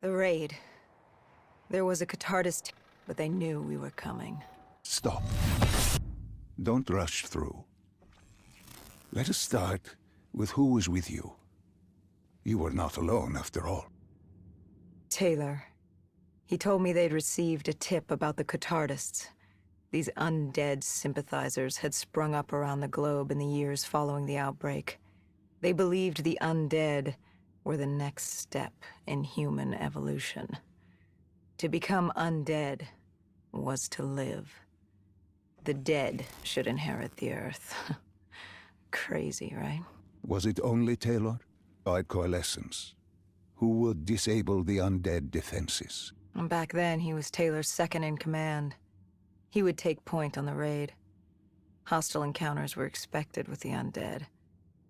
The raid. There was a Catardist, but they knew we were coming. Stop. Don't rush through. Let us start with who was with you. You were not alone, after all. Taylor. He told me they'd received a tip about the Catardists. These undead sympathizers had sprung up around the globe in the years following the outbreak. They believed the undead were the next step in human evolution. To become undead was to live. The dead should inherit the Earth. Crazy, right? Was it only Taylor? By Coalescence, who would disable the undead defenses? And back then, he was Taylor's second in command. He would take point on the raid. Hostile encounters were expected with the undead,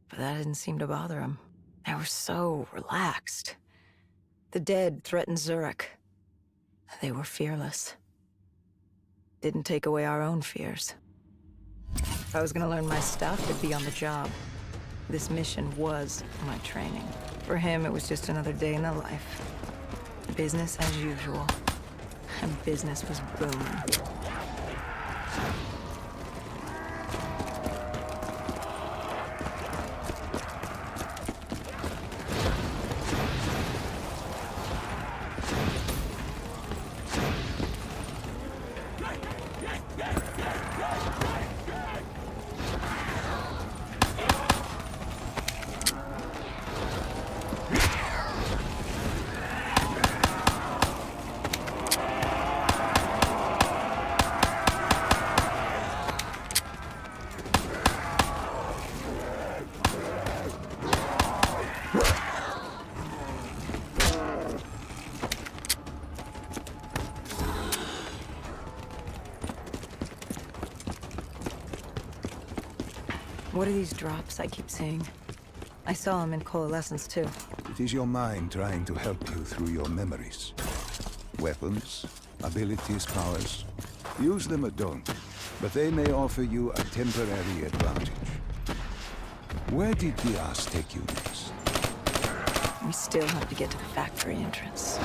but that didn't seem to bother him. They were so relaxed. The dead threatened Zurich. They were fearless. Didn't take away our own fears. If I was gonna learn my stuff, it'd be on the job. This mission was my training. For him, it was just another day in the life. Business as usual. And business was booming. What are these drops I keep seeing? I saw them in Coalescence, too. It is your mind trying to help you through your memories. Weapons, abilities, powers. Use them or don't, but they may offer you a temporary advantage. Where did Diaz take you next? We still have to get to the factory entrance.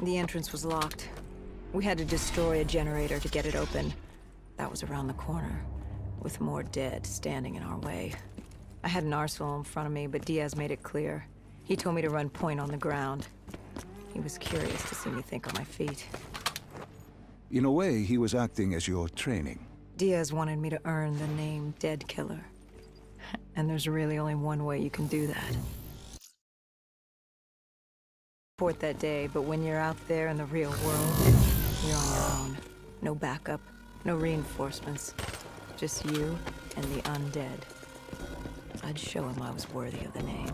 The entrance was locked. We had to destroy a generator to get it open. That was around the corner, with more dead standing in our way. I had an arsenal in front of me, but Diaz made it clear. He told me to run point on the ground. He was curious to see me think on my feet. In a way, he was acting as your training. Diaz wanted me to earn the name Dead Killer. And there's really only one way you can do that. Port that day, but when you're out there in the real world, you're on your own. No backup, no reinforcements. Just you and the undead. I'd show him I was worthy of the name.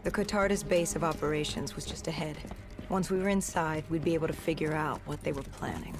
The Cotarda's base of operations was just ahead. Once we were inside, we'd be able to figure out what they were planning.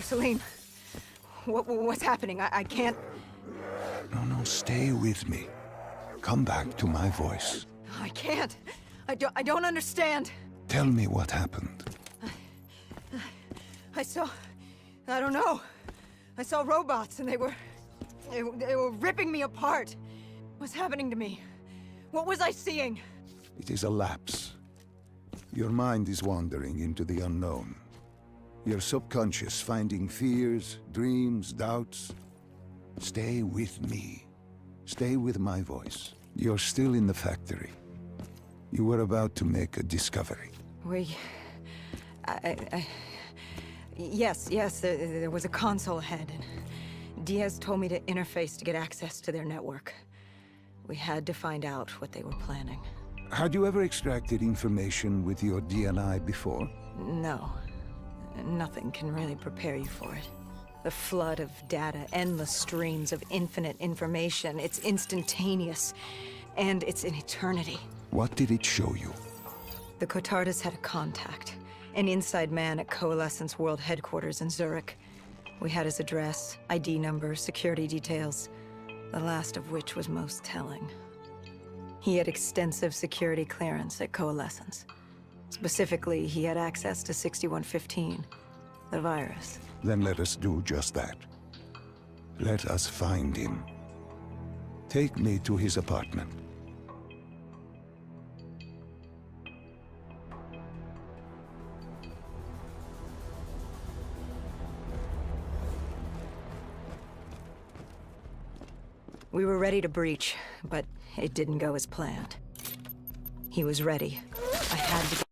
Celine, what's happening? I can't... No, stay with me. Come back to my voice. I can't. I don't understand. Tell me what happened. I saw... I don't know. I saw robots and they were ripping me apart. What's happening to me? What was I seeing? It is a lapse. Your mind is wandering into the unknown. Your subconscious finding fears, dreams, doubts. Stay with me. Stay with my voice. You're still in the factory. You were about to make a discovery. Yes, there was a console ahead, and Diaz told me to interface to get access to their network. We had to find out what they were planning. Had you ever extracted information with your DNI before? No. Nothing can really prepare you for it. The flood of data, endless streams of infinite information, it's instantaneous, and it's an eternity. What did it show you? The Cotardas had a contact, an inside man at Coalescence World Headquarters in Zurich. We had his address, ID number, security details, the last of which was most telling. He had extensive security clearance at Coalescence. Specifically, he had access to 6115, the virus. Then let us do just that. Let us find him. Take me to his apartment. We were ready to breach, but it didn't go as planned. He was ready. I had to...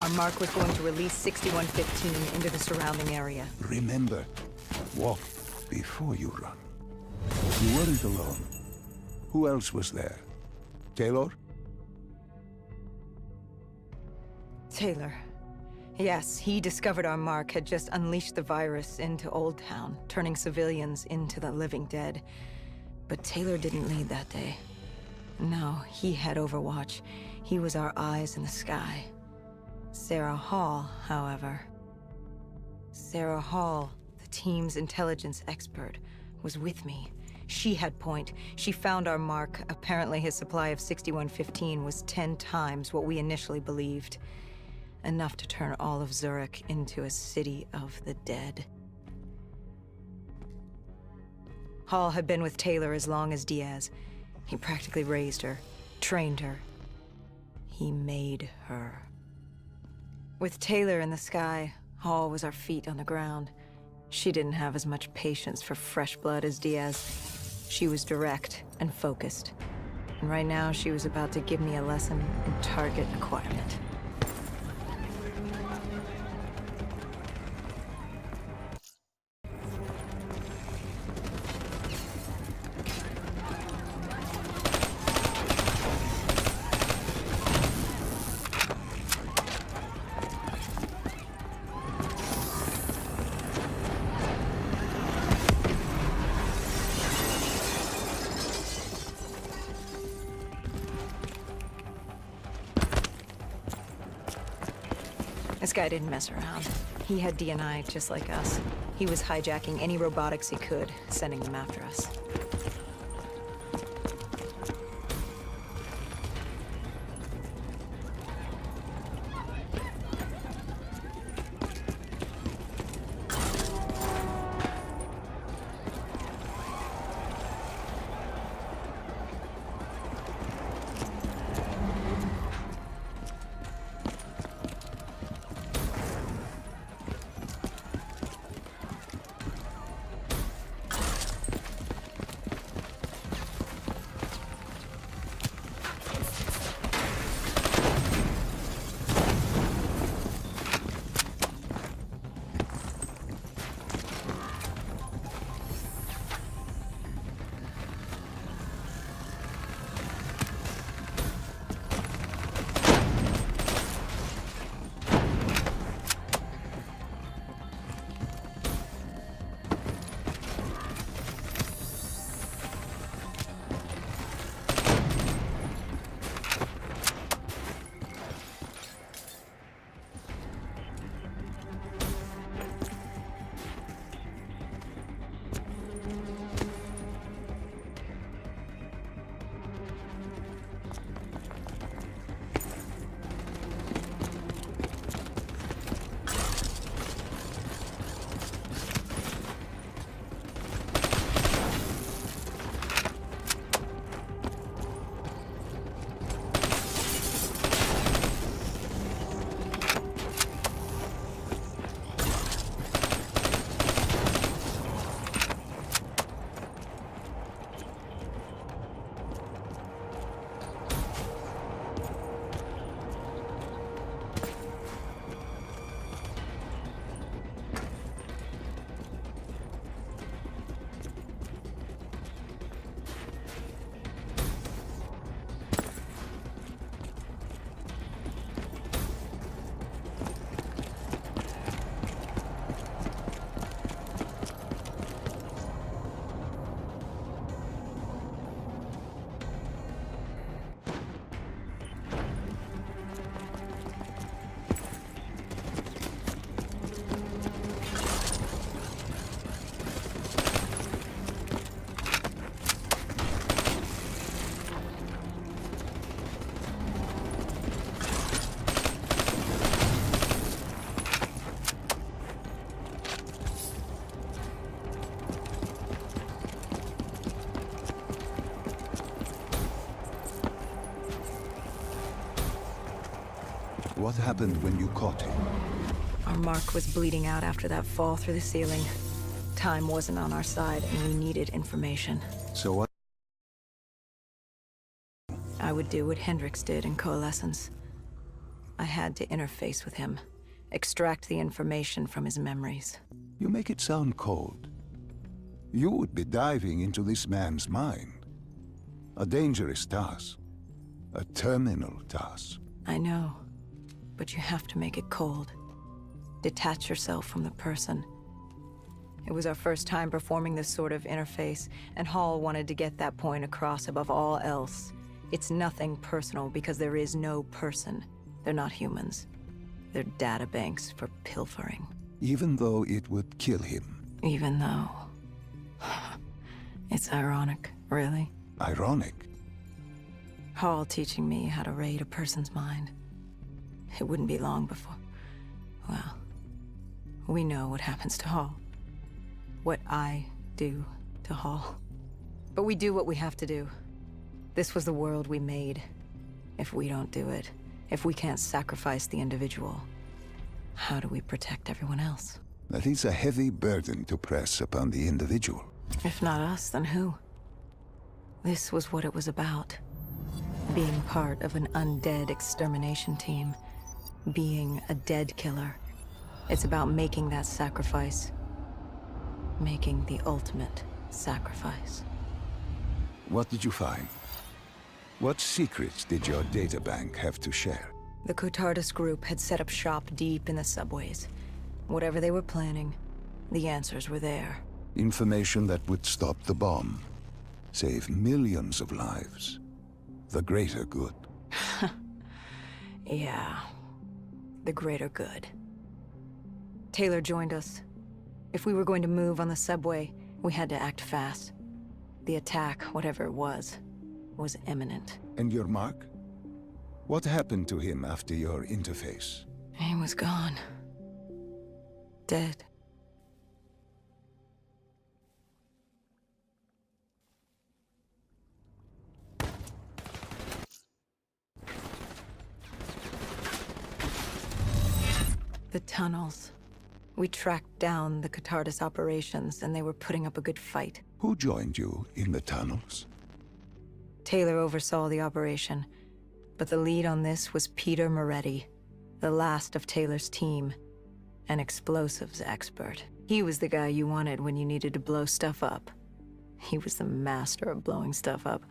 Our mark was going to release 6115 into the surrounding area. Remember, walk before you run. You weren't alone. Who else was there? Taylor? Taylor. Yes, he discovered our mark had just unleashed the virus into Old Town, turning civilians into the living dead. But Taylor didn't lead that day. No, he had Overwatch. He was our eyes in the sky. Sarah Hall, however. Sarah Hall, the team's intelligence expert, was with me. She had point. She found our mark. Apparently his supply of 6115 was 10 times what we initially believed. Enough to turn all of Zurich into a city of the dead. Hall had been with Taylor as long as Diaz. He practically raised her, trained her. He made her. With Taylor in the sky, Hall was our feet on the ground. She didn't have as much patience for fresh blood as Diaz. She was direct and focused. And right now, she was about to give me a lesson in target acquirement. This guy didn't mess around. He had DNI just like us. He was hijacking any robotics he could, sending them after us. What happened when you caught him? Our mark was bleeding out after that fall through the ceiling. Time wasn't on our side, and we needed information. So what? I would do what Hendricks did in Coalescence. I had to interface with him, extract the information from his memories. You make it sound cold. You would be diving into this man's mind. A dangerous task. A terminal task. I know, but you have to make it cold. Detach yourself from the person. It was our first time performing this sort of interface, and Hall wanted to get that point across above all else. It's nothing personal because there is no person. They're not humans. They're databanks for pilfering. Even though it would kill him. Even though... It's ironic, really. Ironic. Hall teaching me how to raid a person's mind. It wouldn't be long before... Well, we know what happens to Hall. What I do to Hall. But we do what we have to do. This was the world we made. If we don't do it, if we can't sacrifice the individual, how do we protect everyone else? That is a heavy burden to press upon the individual. If not us, then who? This was what it was about. Being part of an undead extermination team. Being a dead killer. It's about making that sacrifice. Making the ultimate sacrifice. What did you find? What secrets did your databank have to share? The Cotardus group had set up shop deep in the subways. Whatever they were planning, the answers were there. Information that would stop the bomb. Save millions of lives. The greater good. Yeah. The greater good. Taylor joined us. If we were going to move on the subway, we had to act fast. The attack, whatever it was imminent. And your mark? What happened to him after your interface? He was gone. Dead. The tunnels. We tracked down the Cotardus operations, and they were putting up a good fight. Who joined you in the tunnels? Taylor oversaw the operation, but the lead on this was Peter Moretti, the last of Taylor's team, an explosives expert. He was the guy you wanted when you needed to blow stuff up. He was the master of blowing stuff up,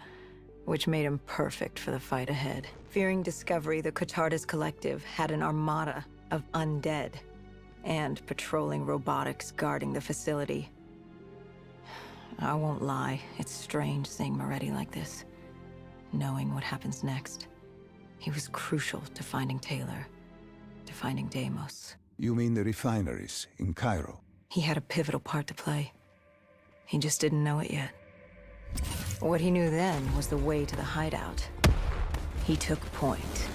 which made him perfect for the fight ahead. Fearing discovery, the Cotardus Collective had an armada of undead and patrolling robotics guarding the facility. I won't lie, it's strange seeing Moretti like this, knowing what happens next. He was crucial to finding Taylor, to finding Deimos. You mean the refineries in Cairo? He had a pivotal part to play. He just didn't know it yet. What he knew then was the way to the hideout. He took point.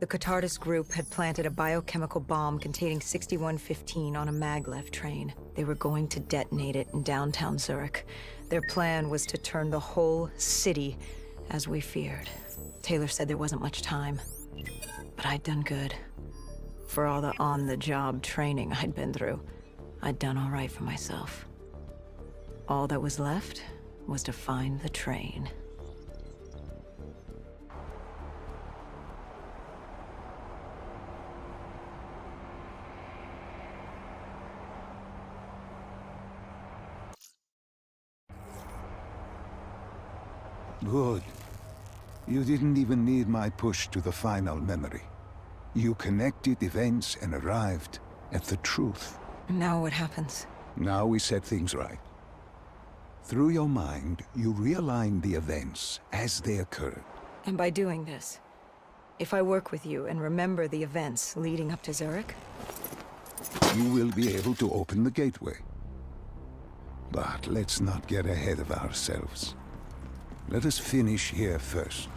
The Catardus group had planted a biochemical bomb containing 6115 on a maglev train. They were going to detonate it in downtown Zurich. Their plan was to turn the whole city, as we feared. Taylor said there wasn't much time, but I'd done good. For all the on-the-job training I'd been through, I'd done all right for myself. All that was left was to find the train. Good. You didn't even need my push to the final memory. You connected events and arrived at the truth. Now what happens? Now we set things right. Through your mind, you realign the events as they occurred. And by doing this, if I work with you and remember the events leading up to Zurich, You will be able to open the gateway. But let's not get ahead of ourselves. Let us finish here first.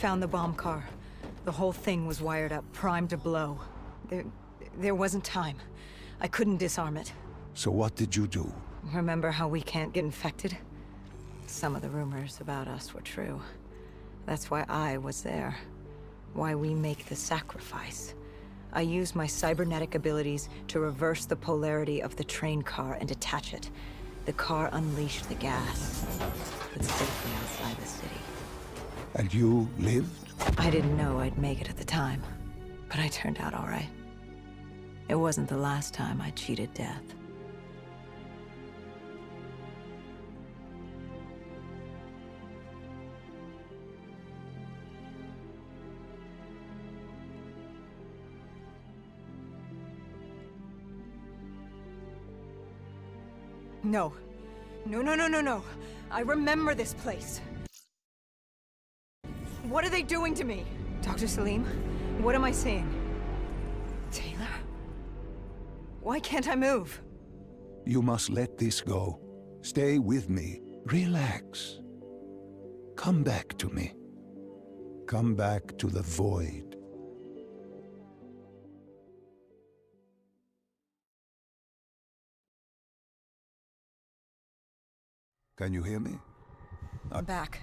Found the bomb car. The whole thing was wired up, primed to blow. There wasn't time. I couldn't disarm it. So what did you do? Remember how we can't get infected? Some of the rumors about us were true. That's why I was there. Why we make the sacrifice. I used my cybernetic abilities to reverse the polarity of the train car and detach it. The car unleashed the gas, but safely outside the city. And you lived? I didn't know I'd make it at the time, but I turned out all right. It wasn't the last time I cheated death. No. No, no, no, no, no. I remember this place. What are they doing to me? Dr. Salim, what am I seeing? Taylor? Why can't I move? You must let this go. Stay with me. Relax. Come back to me. Come back to the void. Can you hear me? I'm back.